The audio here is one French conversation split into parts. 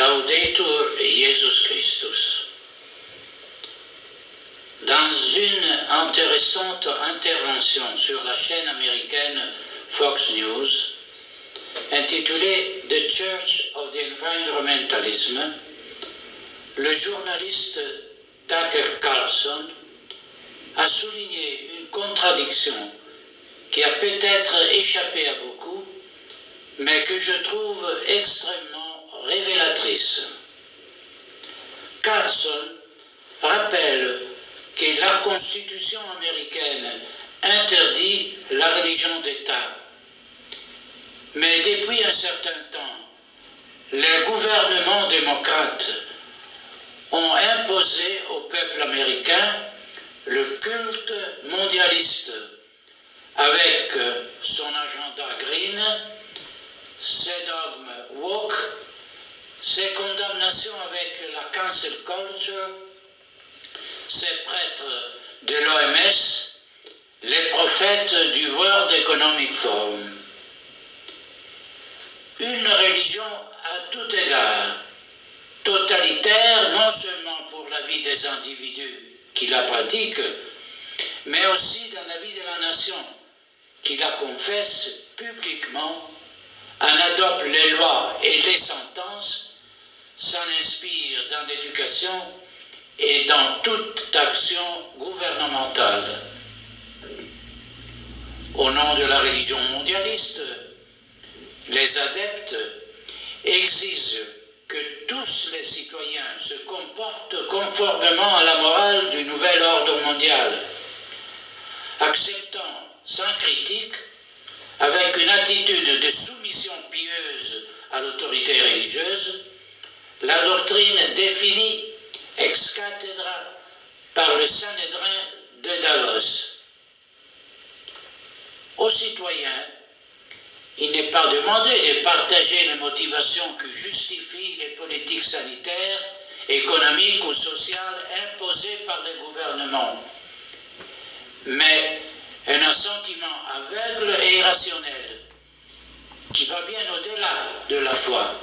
Laudetur Jesus Christus. Dans une intéressante intervention sur la chaîne américaine Fox News, intitulée The Church of the Environmentalism, le journaliste Tucker Carlson a souligné une contradiction qui a peut-être échappé à beaucoup, mais que je trouve extrêmement révélatrice. Carlson rappelle que la Constitution américaine interdit la religion d'État. Mais depuis un certain temps, les gouvernements démocrates ont imposé au peuple américain le culte mondialiste avec son agenda green, ses dogmes woke, ses condamnations avec la cancel culture, ses prêtres de l'OMS, les prophètes du World Economic Forum. Une religion à tout égard, totalitaire non seulement pour la vie des individus qui la pratiquent, mais aussi dans la vie de la nation, qui la confesse publiquement, en adopte les lois et les sentences, s'en inspire dans l'éducation et dans toute action gouvernementale. Au nom de la religion mondialiste, les adeptes exigent que tous les citoyens se comportent conformément à la morale du nouvel ordre mondial, acceptant sans critique, avec une attitude de soumission pieuse à l'autorité religieuse, la doctrine définie ex cathedra par le Sanhédrin de Davos. Aux citoyens, il n'est pas demandé de partager les motivations qui justifient les politiques sanitaires, économiques ou sociales imposées par les gouvernements, mais un assentiment aveugle et irrationnel qui va bien au-delà de la foi.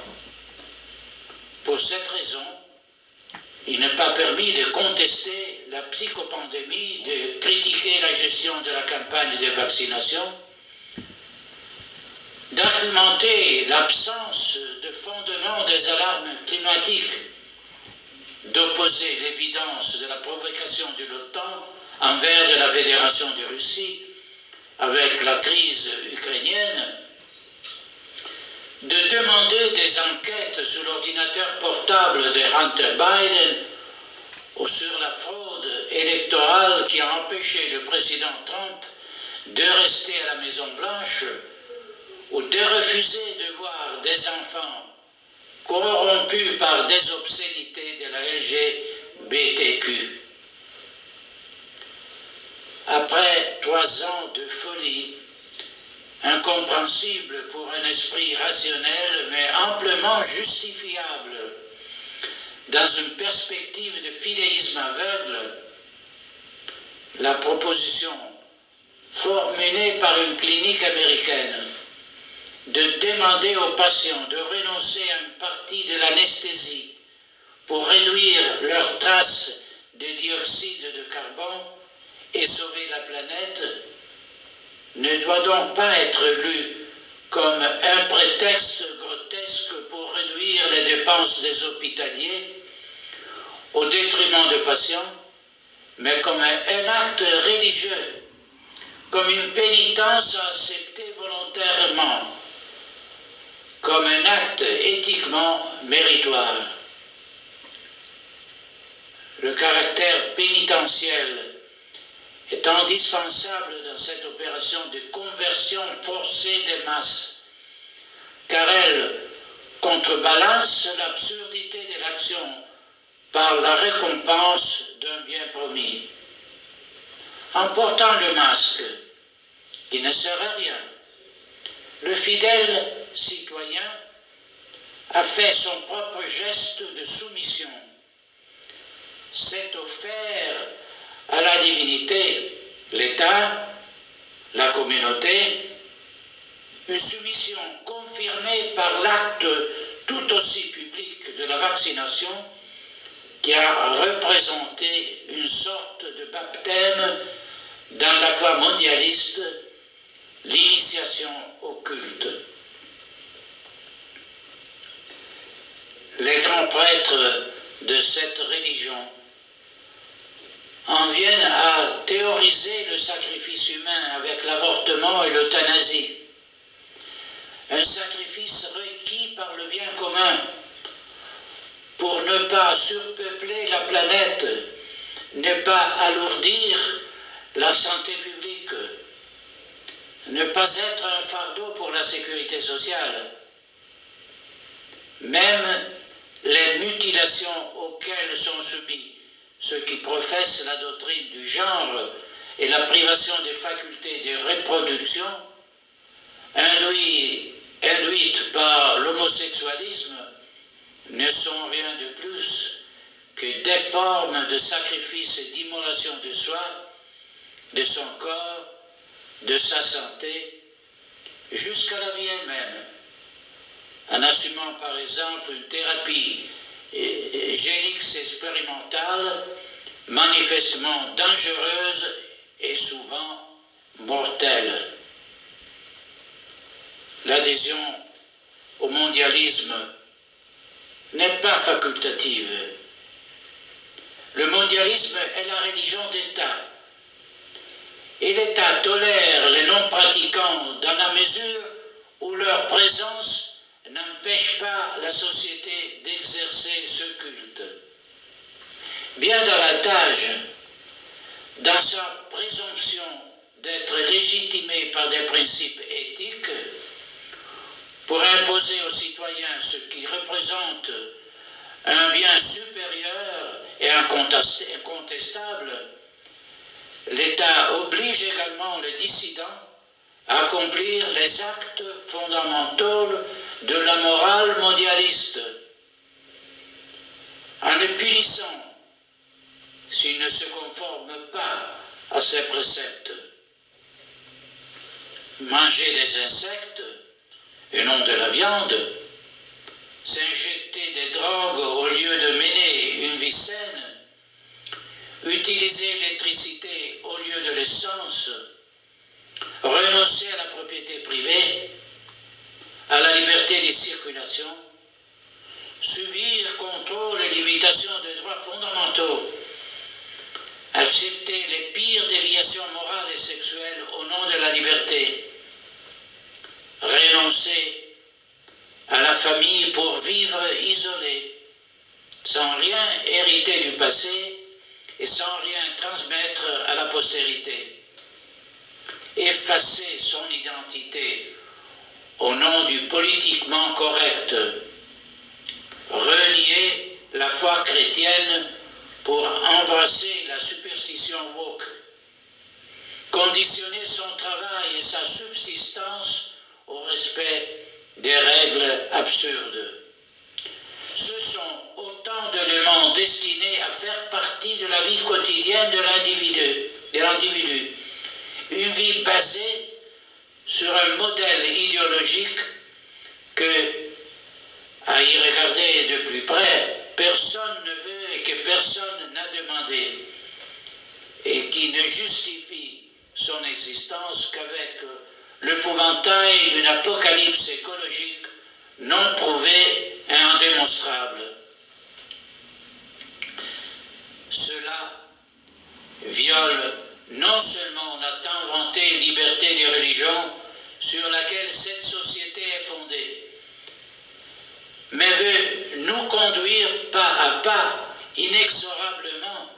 Pour cette raison, il n'est pas permis de contester la psychopandémie, de critiquer la gestion de la campagne de vaccination, d'argumenter l'absence de fondement des alarmes climatiques, d'opposer l'évidence de la provocation de l'OTAN envers de la Fédération de Russie avec la crise ukrainienne, de demander des enquêtes sur l'ordinateur portable de Hunter Biden ou sur la fraude électorale qui a empêché le président Trump de rester à la Maison-Blanche ou de refuser de voir des enfants corrompus par des obscénités de la LGBTQ. Après 3 ans de folie, incompréhensible pour un esprit rationnel, mais amplement justifiable dans une perspective de fidéisme aveugle, la proposition formulée par une clinique américaine de demander aux patients de renoncer à une partie de l'anesthésie pour réduire leurs traces de dioxyde de carbone et sauver la planète ne doit donc pas être lu comme un prétexte grotesque pour réduire les dépenses des hospitaliers au détriment des patients, mais comme un acte religieux, comme une pénitence acceptée volontairement, comme un acte éthiquement méritoire. Le caractère pénitentiel est indispensable dans cette opération de conversion forcée des masses, car elle contrebalance l'absurdité de l'action par la récompense d'un bien promis. En portant le masque, qui ne sert à rien, le fidèle citoyen a fait son propre geste de soumission, s'est offert à la divinité, l'État, la communauté, une soumission confirmée par l'acte tout aussi public de la vaccination qui a représenté une sorte de baptême dans la foi mondialiste, l'initiation au culte. Les grands prêtres de cette religion en viennent à théoriser le sacrifice humain avec l'avortement et l'euthanasie. Un sacrifice requis par le bien commun pour ne pas surpeupler la planète, ne pas alourdir la santé publique, ne pas être un fardeau pour la sécurité sociale. Même les mutilations auxquelles sont soumis ceux qui professent la doctrine du genre et la privation des facultés de reproduction, induites par l'homosexualisme, ne sont rien de plus que des formes de sacrifice et d'immolation de soi, de son corps, de sa santé, jusqu'à la vie elle-même, en assumant par exemple une thérapie génix expérimentale, manifestement dangereuse et souvent mortelle. L'adhésion au mondialisme n'est pas facultative. Le mondialisme est la religion d'État. Et l'État tolère les non-pratiquants dans la mesure où leur présence n'empêche pas la société d'exercer ce culte. Bien davantage, dans sa présomption d'être légitimé par des principes éthiques, pour imposer aux citoyens ce qui représente un bien supérieur et incontestable, l'État oblige également les dissidents à accomplir les actes fondamentaux de la morale mondialiste, en les punissant s'ils ne se conforment pas à ces préceptes. Manger des insectes et non de la viande, s'injecter des drogues au lieu de mener une vie saine, utiliser l'électricité au lieu de l'essence, renoncer à la propriété privée, à la liberté de circulation, subir contrôle et limitation des droits fondamentaux, accepter les pires déviations morales et sexuelles au nom de la liberté, renoncer à la famille pour vivre isolé, sans rien hériter du passé et sans rien transmettre à la postérité, effacer son identité au nom du politiquement correct, renier la foi chrétienne pour embrasser la superstition woke, conditionner son travail et sa subsistance au respect des règles absurdes. Ce sont autant d'éléments destinés à faire partie de la vie quotidienne de l'individu. Une vie basée sur un modèle idéologique que, à y regarder de plus près, personne ne veut et que personne n'a demandé, et qui ne justifie son existence qu'avec l'épouvantail d'une apocalypse écologique non prouvée et indémonstrable. Cela viole non seulement la tant vantée liberté des religions sur laquelle cette société est fondée, mais veut nous conduire pas à pas, inexorablement,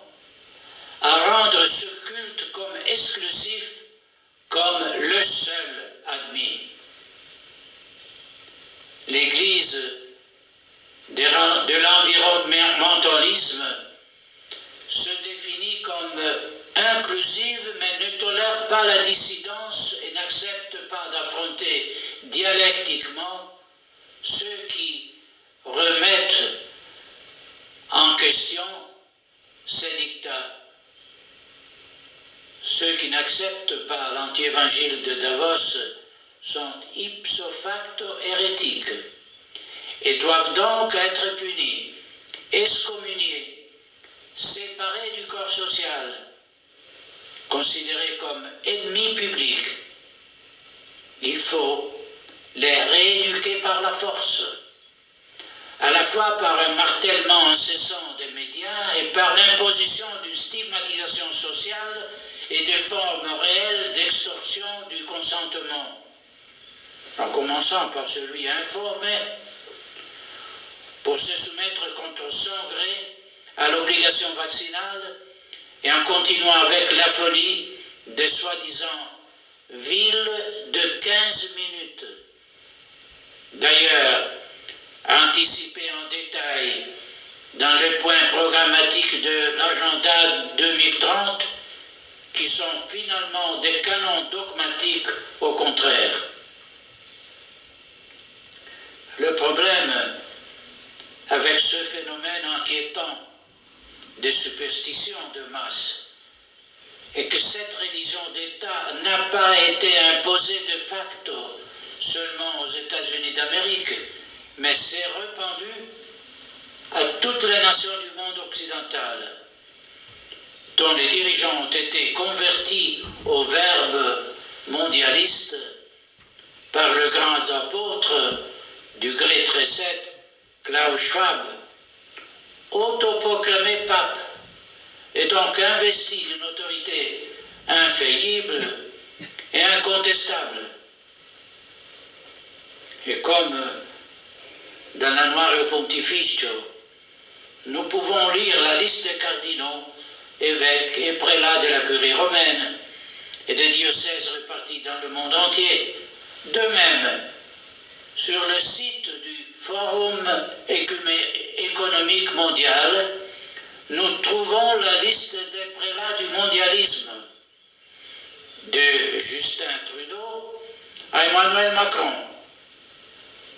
à rendre ce culte comme exclusif, comme le seul admis. L'Église de l'environnementalisme se définit comme inclusive, mais ne tolère pas la dissidence et n'accepte pas d'affronter dialectiquement ceux qui remettent en question ces dictats. Ceux qui n'acceptent pas l'anti-évangile de Davos sont ipso facto hérétiques et doivent donc être punis, excommuniés, séparés du corps social, considérés comme ennemis publics. Il faut les rééduquer par la force, à la fois par un martèlement incessant des médias et par l'imposition d'une stigmatisation sociale et de formes réelles d'extorsion du consentement, en commençant par celui informé, pour se soumettre contre son gré à l'obligation vaccinale et en continuant avec la folie des soi-disant villes de 15 minutes. D'ailleurs, anticipé en détail dans les points programmatiques de l'agenda 2030, qui sont finalement des canons dogmatiques au contraire. Le problème avec ce phénomène inquiétant des superstitions de masse est que cette religion d'État n'a pas été imposée de facto seulement aux États-Unis d'Amérique, mais s'est répandue à toutes les nations du monde occidental, dont les dirigeants ont été convertis au verbe mondialiste par le grand apôtre du gré trécète, Klaus Schwab, autoproclamé pape, et donc investi d'une autorité infaillible et incontestable. Et comme dans l'Annuario Pontificio, nous pouvons lire la liste des cardinaux, évêques et prélats de la curie romaine et des diocèses répartis dans le monde entier. De même, sur le site du Forum économique mondial, nous trouvons la liste des prélats du mondialisme, de Justin Trudeau à Emmanuel Macron,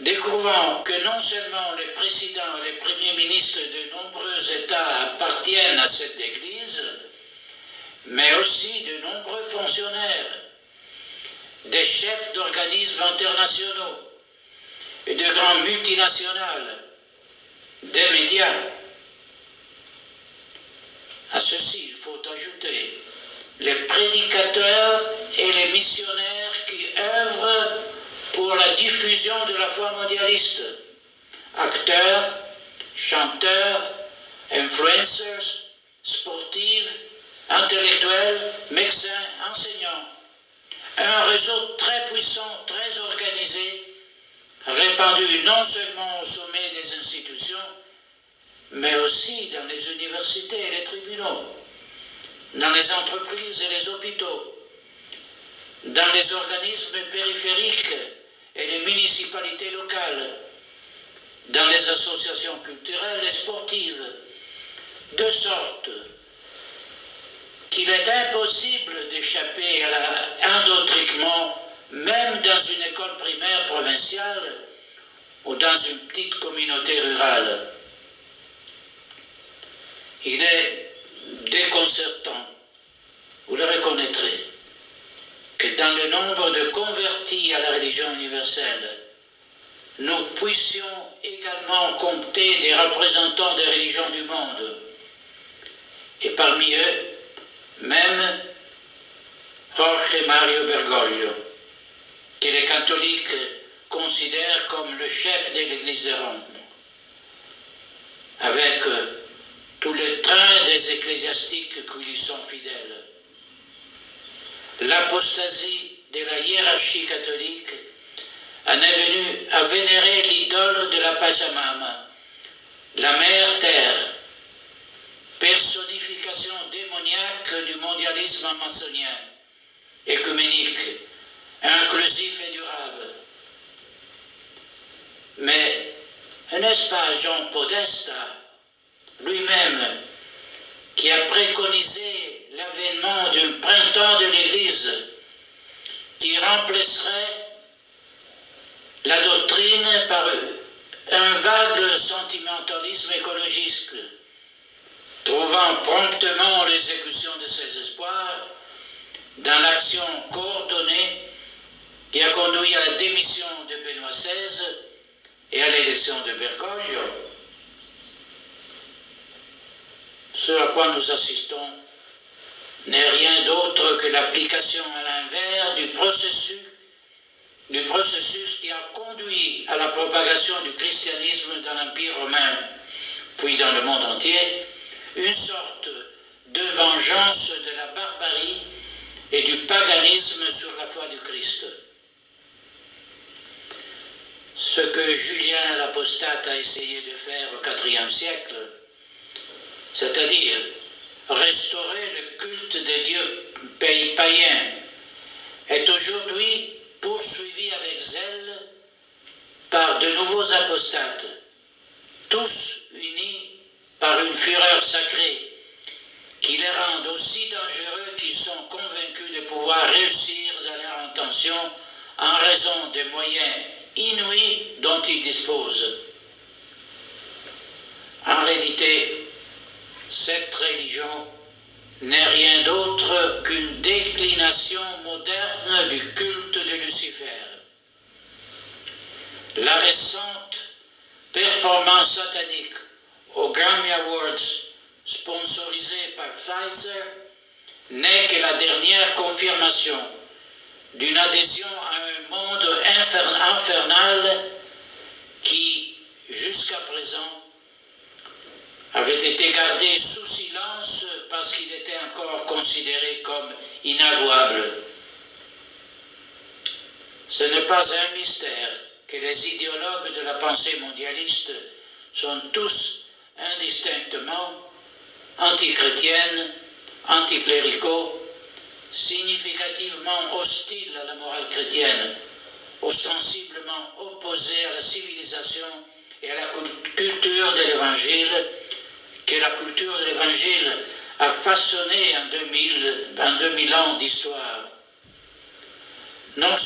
découvrant que non seulement les présidents et les premiers ministres de nombreux États appartiennent à cette Église, mais aussi de nombreux fonctionnaires, des chefs d'organismes internationaux et de grandes multinationales, des médias. À ceci, il faut ajouter les prédicateurs et les missionnaires qui œuvrent pour la diffusion de la foi mondialiste, acteurs, chanteurs, influencers, sportifs, intellectuels, médecins, enseignants. Un réseau très puissant, très organisé, répandu non seulement au sommet des institutions, mais aussi dans les universités et les tribunaux, dans les entreprises et les hôpitaux, dans les organismes périphériques et les municipalités locales, dans les associations culturelles et sportives, de sorte qu'il est impossible d'échapper à l'endoctrinement, même dans une école primaire provinciale ou dans une petite communauté rurale. Il est déconcertant, vous le reconnaîtrez, que dans le nombre de convertis à la religion universelle, nous puissions également compter des représentants des religions du monde, et parmi eux, même Jorge Mario Bergoglio, que les catholiques considèrent comme le chef de l'Église de Rome, avec tout le train des ecclésiastiques qui lui sont fidèles. L'apostasie de la hiérarchie catholique en est venue à vénérer l'idole de la Pachamama, la mère terre, personnification démoniaque du mondialisme amazonien, écuménique, inclusif et durable. Mais n'est-ce pas Jean Podesta, lui-même, qui a préconisé l'avènement d'un printemps de l'Église qui remplacerait la doctrine par un vague sentimentalisme écologiste, trouvant promptement l'exécution de ses espoirs dans l'action coordonnée qui a conduit à la démission de Benoît XVI et à l'élection de Bergoglio. Ce à quoi nous assistons n'est rien d'autre que l'application à l'inverse du processus qui a conduit à la propagation du christianisme dans l'Empire romain, puis dans le monde entier, une sorte de vengeance de la barbarie et du paganisme sur la foi du Christ. Ce que Julien l'apostate a essayé de faire au IVe siècle, c'est-à-dire restaurer le culte des dieux païens, est aujourd'hui poursuivi avec zèle par de nouveaux apostates, tous unis par une fureur sacrée qui les rend aussi dangereux qu'ils sont convaincus de pouvoir réussir dans leur intention en raison des moyens inouïs dont ils disposent. En réalité, cette religion n'est rien d'autre qu'une déclination moderne du culte de Lucifer. La récente performance satanique aux Grammy Awards sponsorisée par Pfizer n'est que la dernière confirmation d'une adhésion à un monde infernal qui, jusqu'à présent, avait été gardé sous silence parce qu'il était encore considéré comme inavouable. Ce n'est pas un mystère que les idéologues de la pensée mondialiste sont tous indistinctement antichrétiennes, anticléricaux, significativement hostiles à la morale chrétienne, ostensiblement opposés à la civilisation et à la culture de l'Évangile, que la culture de l'Évangile a façonné en 2000 ans d'histoire. Non